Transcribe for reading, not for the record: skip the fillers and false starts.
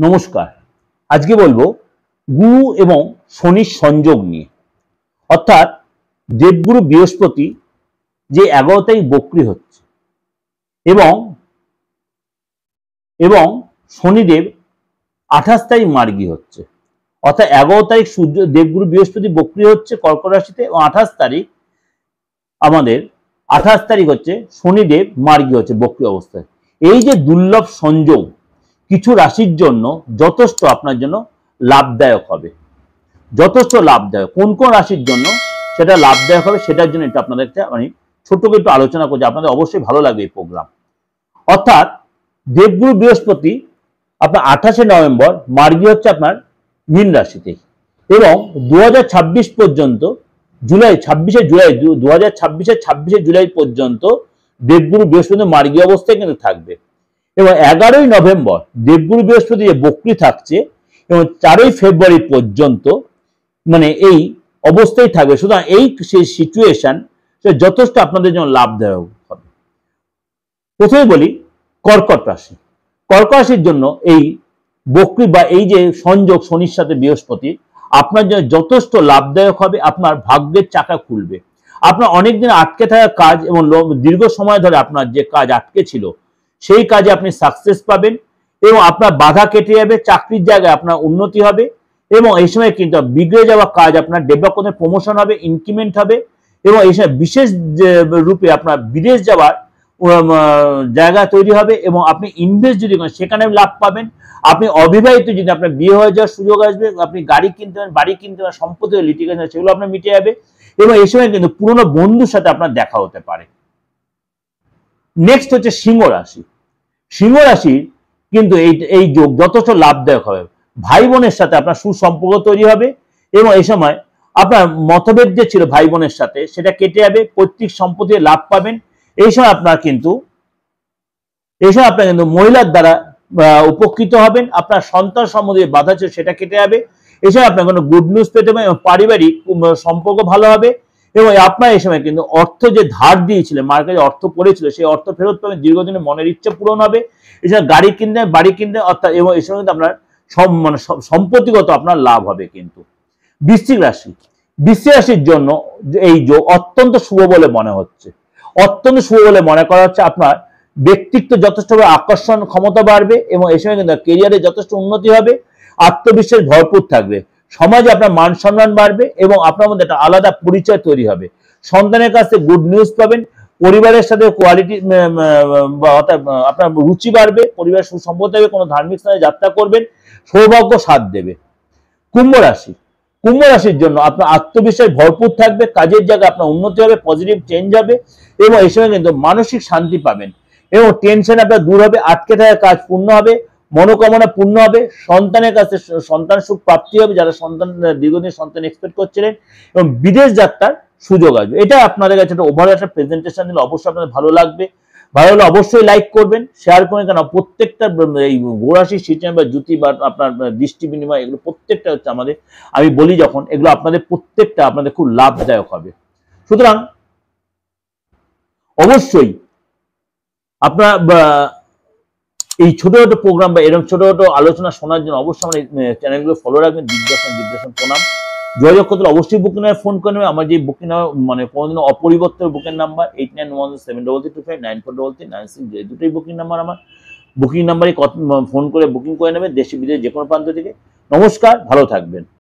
নমস্কার। আজকে বলবো গুরু এবং শনির সংযোগ নিয়ে। অর্থাৎ দেবগুরু বৃহস্পতি যে 11 তারিখ বক্রী হচ্ছে এবং এবং শনিদেব 28 তারিখ মার্গী হচ্ছে। অর্থাৎ 11 তারিখ সূর্য দেবগুরু বৃহস্পতি বক্রী হচ্ছে কর্কট রাশিতে এবং 28 তারিখ হচ্ছে শনিদেব মার্গী হচ্ছে বক্রী অবস্থায়। এই যে দুর্লভ সংযোগ কিছু রাশির জন্য যথেষ্ট আপনার জন্য লাভদায়ক হবে, যথেষ্ট লাভদায়ক। কোন কোন রাশির জন্য সেটা লাভদায়ক হবে সেটার জন্য এটা আপনাদেরকে আমি ছোট্ট করে একটু আলোচনা করছি, আপনাদের অবশ্যই ভালো লাগবে এই প্রোগ্রাম। অর্থাৎ দেবগুরু বৃহস্পতি আপনার 28শে নভেম্বর মার্গী হচ্ছে আপনার মীন রাশিতে এবং 2026 পর্যন্ত জুলাই 26শে জুলাই 2026-26শে জুলাই পর্যন্ত দেবগুরু বৃহস্পতি মার্গী অবস্থায় কিন্তু থাকবে এবং 11ই নভেম্বর দেবগুরু বৃহস্পতি যে বক্রী থাকছে এবং 4ই ফেব্রুয়ারি পর্যন্ত মানে এই অবস্থায় থাকবে। সুতরাং এই সিচুয়েশন যথেষ্ট আপনাদের জন্য লাভদায়ক হবে। প্রথমে বলি কর্কট রাশি। কর্কট রাশির জন্য এই বক্রী বা এই যে সংযোগ শনির সাথে বৃহস্পতি আপনার জন্য যথেষ্ট লাভদায়ক হবে। আপনার ভাগ্যের চাকা খুলবে। আপনার অনেকদিন আটকে থাকা কাজ এবং দীর্ঘ সময় ধরে আপনার যে কাজ আটকে ছিল সেই কাজে আপনি সাকসেস পাবেন এবং আপনার বাধা কেটে যাবে। চাকরির জায়গায় আপনার উন্নতি হবে এবং এই সময় কিন্তু বিগড়ে যাওয়া কাজ আপনার ডেভেলপ করতে প্রমোশন হবে, ইনক্রিমেন্ট হবে এবং এই সময় বিশেষ রূপে আপনার বিদেশ যাওয়ার জায়গা তৈরি হবে এবং আপনি ইনভেস্ট যদি করেন সেখানে লাভ পাবেন। আপনি অবিবাহিত যদি আপনার বিয়ে হয়ে যাওয়ার সুযোগ আসবে, আপনি গাড়ি কিনতে পারেন, বাড়ি কিনতে পারেন, সম্পত্তি লিটিগেশন সেগুলো আপনার মিটে যাবে এবং এই সময় কিন্তু পুরনো বন্ধুর সাথে আপনার দেখা হতে পারে। নেক্সট হচ্ছে সিংহ রাশি। সিংহ রাশির কিন্তু এই যোগ যথেষ্ট লাভদায়ক হবে। ভাই বোনের সাথে আপনার সুসম্পর্ক তৈরি হবে এবং এই সময় আপনার মতভেদ যে ছিল ভাই বোনের সাথে সেটা কেটে যাবে। পৈতৃক সম্পত্তির লাভ পাবেন। এই সময় আপনার কিন্তু মহিলার দ্বারা উপকৃত হবেন। আপনার সন্তান সম্বন্ধে বাধা ছিল সেটা কেটে যাবে। এই সময় আপনার কোনো গুড নিউজ পেতে পারেন এবং পারিবারিক সম্পর্ক ভালো হবে এবং আপনার এই সময় কিন্তু অর্থ যে ধার দিয়েছিলেন, মার্কেটে অর্থ পড়েছিল সেই অর্থ ফেরত পাবেন। দীর্ঘদিনের মনের ইচ্ছা পূরণ হবে। এছাড়া গাড়ি কিনতে, বাড়ি কিনতে অর্থাৎ এবং এই সময় কিন্তু আপনার সম্পত্তিগত আপনার লাভ হবে। কিন্তু বৃশ্চিক রাশি, বৃশ্চিক রাশির জন্য এই যোগ অত্যন্ত শুভ বলে মনে হচ্ছে, অত্যন্ত শুভ বলে মনে করা হচ্ছে। আপনার ব্যক্তিত্ব যথেষ্টভাবে আকর্ষণ ক্ষমতা বাড়বে এবং এই সময় কিন্তু কেরিয়ারে যথেষ্ট উন্নতি হবে। আত্মবিশ্বাস ভরপুর থাকবে। সমাজে আপনার মান সম্মান বাড়বে এবং আপনার মধ্যে একটা আলাদা পরিচয় তৈরি হবে। সন্তানের কাছে গুড নিউজ পাবেন। পরিবারের সাথে কোয়ালিটি অর্থাৎ আপনার রুচি বাড়বে। পরিবার সুসম্পদ হবে। কোনো ধার্মিক স্থানে যাত্রা করবেন। সৌভাগ্য সাথ দেবে। কুম্ভ রাশি, কুম্ভ রাশির জন্য আপনার আত্মবিশ্বাস ভরপুর থাকবে। কাজের জায়গায় আপনার উন্নতি হবে, পজিটিভ চেঞ্জ হবে এবং এই সময় কিন্তু মানসিক শান্তি পাবেন এবং টেনশন আপনার দূর হবে। আটকে থাকা কাজ পূর্ণ হবে, মনোকামনা পূর্ণ হবে। সন্তানের কাছে সন্তান সুখ প্রাপ্তি হবে, যারা সন্তান দীর্ঘদিন সন্তান এক্সপেক্ট করছিলেন এবং বিদেশ যাত্রার সুযোগ আসবে। এটা আপনাদের কাছে একটা ওভারঅল একটা প্রেজেন্টেশন দিলে অবশ্যই আপনাদের ভালো লাগবে। ভালো হলে অবশ্যই লাইক করবেন, শেয়ার করবেন। কেন প্রত্যেকটা এই গোরাশি সিস্টেম বা জ্যোতি বা আপনার দৃষ্টি বিনিময় এগুলো প্রত্যেকটা হচ্ছে আমাদের, আমি বলি যখন এগুলো আপনাদের প্রত্যেকটা আপনাদের খুব লাভদায়ক হবে। সুতরাং অবশ্যই আপনার এই ছোট ছোট প্রোগ্রাম বা এরকম ছোট ছোট আলোচনা শোনার জন্য অবশ্যই আমার চ্যানেলগুলো ফলো রাখবেন। দিগদর্শন প্রণাম। যোগাযোগ করতে অবশ্যই বুকিং নাম্বার ফোন করে নেবেন। আমার যে বুকিং নাম্বার মানে কোনোদিনও অপরিবর্তিত বুকিং নাম্বার 891733259439 এই দুটোই বুকিং নাম্বার। আমার বুকিং নাম্বারে ফোন করে বুকিং করে নেবেন দেশে বিদেশে যে কোনো প্রান্ত থেকে। নমস্কার, ভালো থাকবেন।